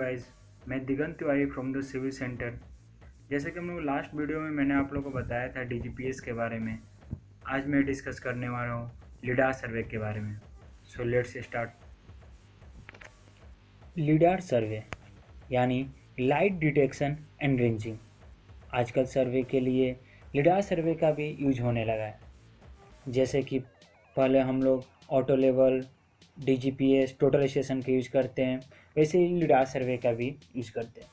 Guys, मैं Digant Tiwari from the civil centre. जैसे कि हम लोग लास्ट वीडियो में मैंने आप लोगों को बताया था डीजीपीएस के बारे में। आज मैं डिस्कस करने वाला हूँ लिडार सर्वे के बारे में। So let's start. लीडार सर्वे यानी लाइट डिटेक्शन एंड रेंजिंग। आजकल सर्वे के लिए लीडार सर्वे का भी यूज होने लगा है। जैसे कि पहले हम लोग auto level, DGPS, total station का यूज करते हैं, वैसे ही लीडार सर्वे का भी यूज करते हैं।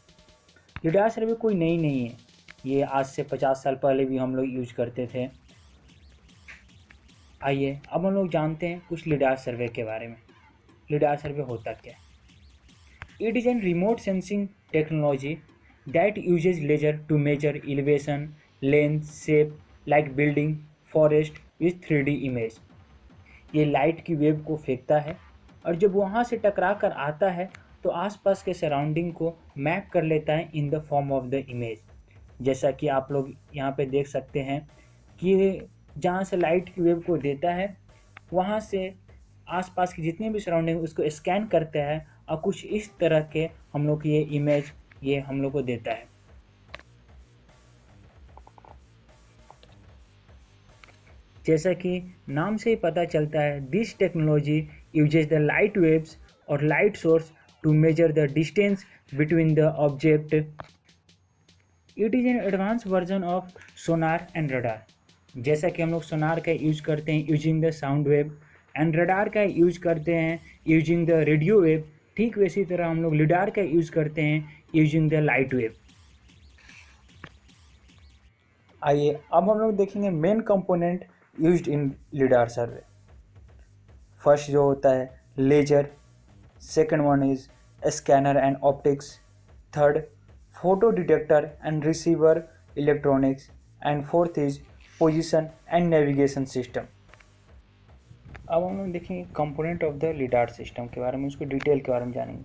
लीडार सर्वे कोई नई नहीं है, ये आज से 50 साल पहले भी हम लोग यूज करते थे। आइए अब हम लोग जानते हैं कुछ लीडार सर्वे के बारे में। लीडार सर्वे होता क्या है? It is a remote sensing technology that uses laser to measure elevation, length, shape like building, forest with 3D image. ये लाइट की वेव को फेंकता है और जब वहाँ से टकरा कर आता है तो आसपास के सराउंडिंग को मैप कर लेता है in the form of the image. जैसा कि आप लोग यहाँ पे देख सकते हैं कि जहाँ से लाइट की वेव को देता है वहाँ से आसपास की जितनी भी सराउंडिंग उसको स्कैन करता है और कुछ इस तरह के हम लोग ये इमेज ये हम लोग को देता है। जैसा कि नाम से ही पता चलता है, this technology uses the light waves और light source to measure the distance between the object. It is an advance version of sonar and radar. जैसा कि हम लोग सोनार का यूज करते हैं using the sound wave and radar का use करते हैं यूजिंग द रेडियो वेव, ठीक वैसी तरह हम लोग लिडार का यूज करते हैं यूजिंग द लाइट वेव। आइए अब हम लोग देखेंगे main component used in lidar survey. First जो होता है laser, second one is scanner and optics, third photo detector and receiver electronics, and fourth is position and navigation system. अब हम लोग देखेंगे component of the lidar system के बारे में, उसको डिटेल के बारे में जानेंगे।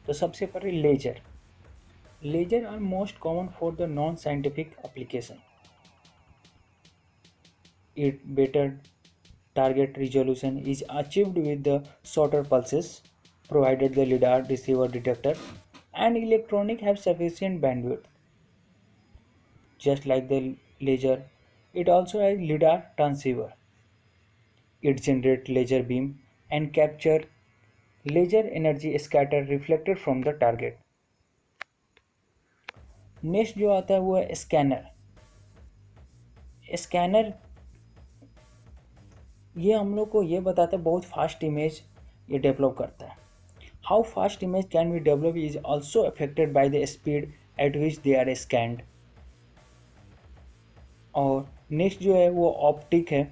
तो सबसे पहले laser. Laser are most common for the non scientific application. It better target resolution is achieved with the shorter pulses, provided the lidar, receiver, detector and electronic have sufficient bandwidth. Just like the laser, it also has lidar transceiver. It generates laser beam and capture laser energy scattered reflected from the target. Next जो आता है वो है scanner. Scanner ये हम लोग को ये बताता है बहुत फास्ट इमेज ये डेवलप करता है। How fast image can be develop is also affected by the speed at which they are scanned. और नेक्स्ट जो है वो ऑप्टिक है।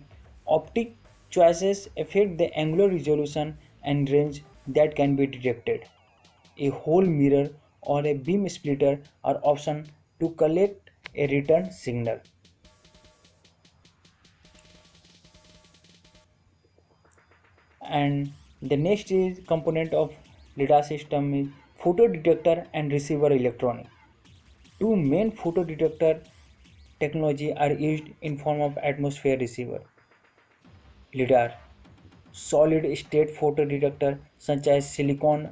Optic choices affect the angular resolution and range that can be detected. A hole mirror और a beam splitter are option to collect a return signal. And the next is component of lidar system is photo detector and receiver electronic. Two main photo detector technology are used in form of atmosphere receiver. Lidar, solid state photo detector such as silicon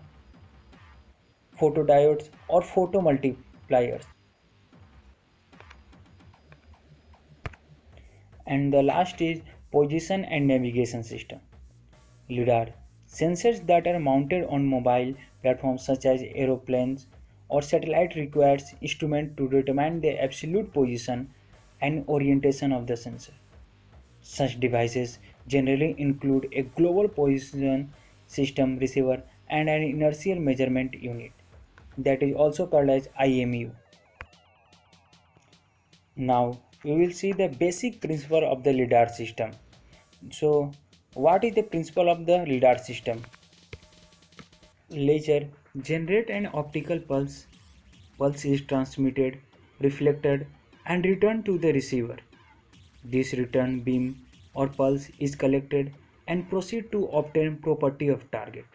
photodiodes or photomultipliers. And the last is position and navigation system. Lidar, sensors that are mounted on mobile platforms such as aeroplanes or satellite requires instrument to determine the absolute position and orientation of the sensor. Such devices generally include a global position system receiver and an inertial measurement unit that is also called as IMU. Now we will see the basic principle of the LiDAR system. So what is the principle of the LiDAR system? Laser generate an optical pulse. Pulse is transmitted, reflected and returned to the receiver. This return beam or pulse is collected and proceed to obtain property of target.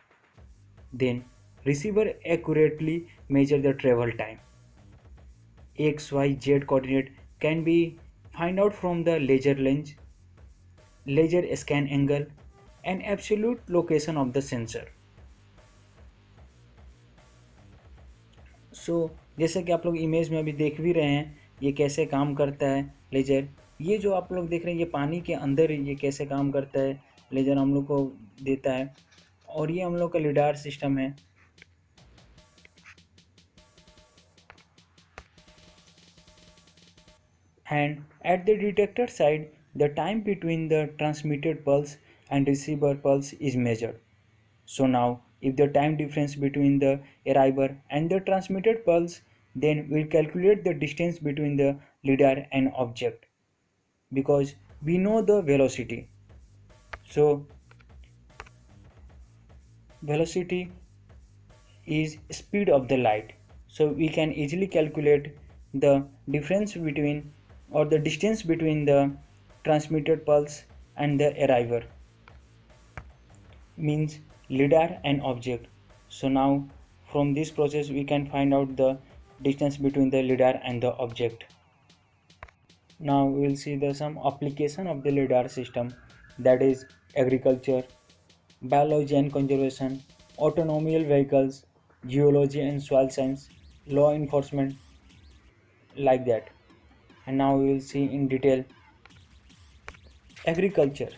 Then receiver accurately measure the travel time. X, Y, Z coordinate can be find out from the laser lens, laser scan angle and absolute location of the sensor. जैसे कि आप लोग image में अभी देख भी रहे हैं ये कैसे काम करता है लेजर। ये जो आप लोग देख रहे हैं ये पानी के अंदर ये कैसे काम करता है लेजर हम लोग को देता है, और ये हम लोग का लिडार सिस्टम है। And at the detector side, the time between the transmitted pulse and receiver pulse is measured. So now, if the time difference between the arriver and the transmitted pulse, then we calculate the distance between the lidar and object, because we know the velocity. So velocity is speed of the light. So we can easily calculate the difference between or the distance between the transmitted pulse and the arriver, means lidar and object. So now from this process we can find out the distance between the lidar and the object. Now we will see the some application of the lidar system, that is agriculture, biology and conservation, autonomous vehicles, geology and soil science, law enforcement, like that. And now we will see in detail agriculture.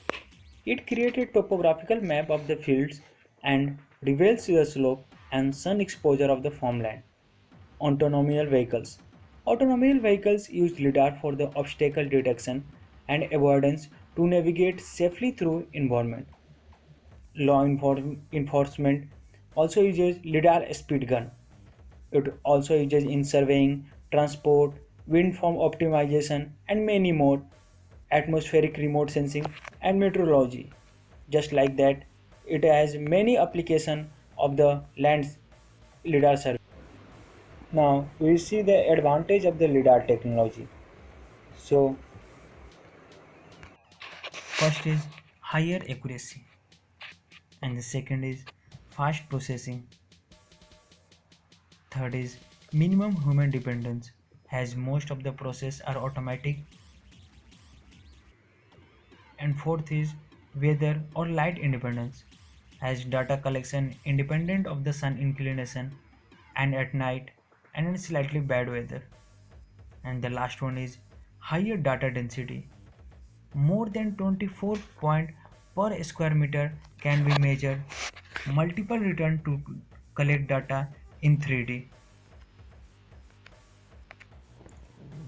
It created topographical map of the fields and reveals the slope and sun exposure of the farmland. Autonomous vehicles. Autonomous vehicles use lidar for the obstacle detection and avoidance to navigate safely through environment. Enforcement also uses lidar speed gun. It also uses in surveying, transport, wind farm optimization, and many more, atmospheric remote sensing, and meteorology. Just like that, it has many applications of the land's lidar survey. Now we see the advantage of the lidar technology. So first is higher accuracy, and the second is fast processing. Third is minimum human dependence, as most of the process are automatic. And fourth is weather or light independence, as data collection independent of the sun inclination and at night and in slightly bad weather. And the last one is higher data density. More than 24 point per square meter can be measured. Multiple return to collect data in 3D.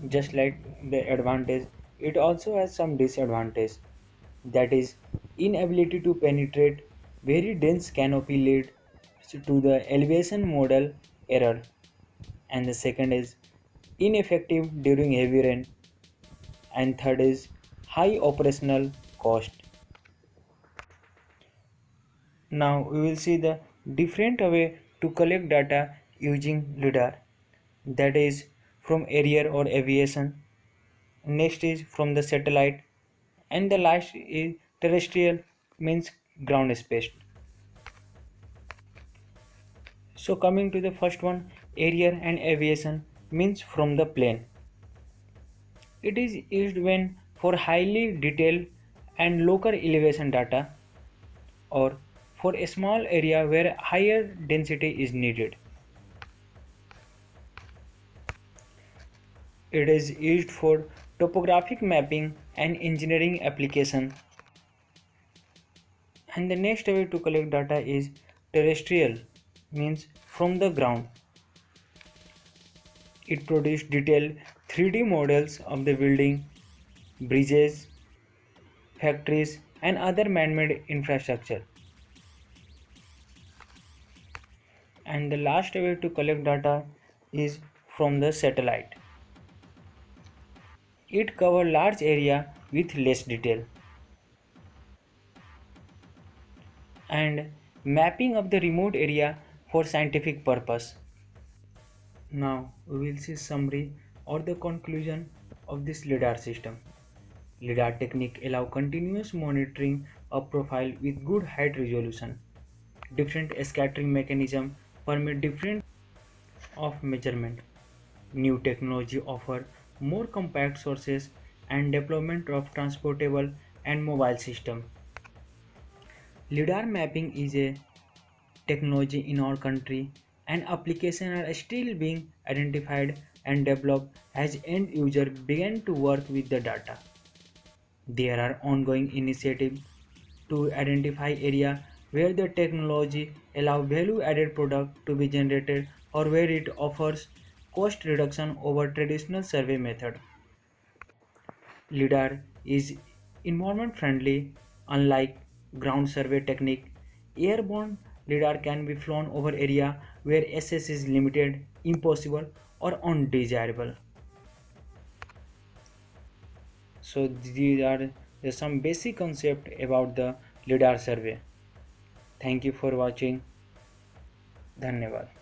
Just like the advantage, it also has some disadvantage, that is inability to penetrate very dense canopy lead to the elevation model error, and the second is ineffective during heavy rain, and third is high operational cost. Now we will see the different way to collect data using lidar, that is from air or aviation, next is from the satellite, and the last is terrestrial, means ground space. So coming to the first one, air and aviation, means from the plane. It is used when for highly detailed and local elevation data, or for a small area where higher density is needed. It is used for topographic mapping and engineering application. And the next way to collect data is terrestrial, means from the ground. It produces detailed 3D models of the building, bridges, factories, and other man-made infrastructure. And the last way to collect data is from the satellite. It covers large area with less detail. And mapping of the remote area for scientific purpose. Now we will see summary or the conclusion of this lidar system. Lidar technique allow continuous monitoring of profile with good height resolution. Different scattering mechanism permit different of measurement. New technology offer more compact sources and deployment of transportable and mobile system. Lidar mapping is a technology in our country and applications are still being identified and developed as end users begin to work with the data. There are ongoing initiatives to identify areas where the technology allows value-added product to be generated or where it offers cost reduction over traditional survey method. LIDAR is environment friendly, unlike ground survey technique. Airborne LIDAR can be flown over area where access is limited, impossible, or undesirable. So these are some basic concept about the LIDAR survey. Thank you for watching. धन्यवाद.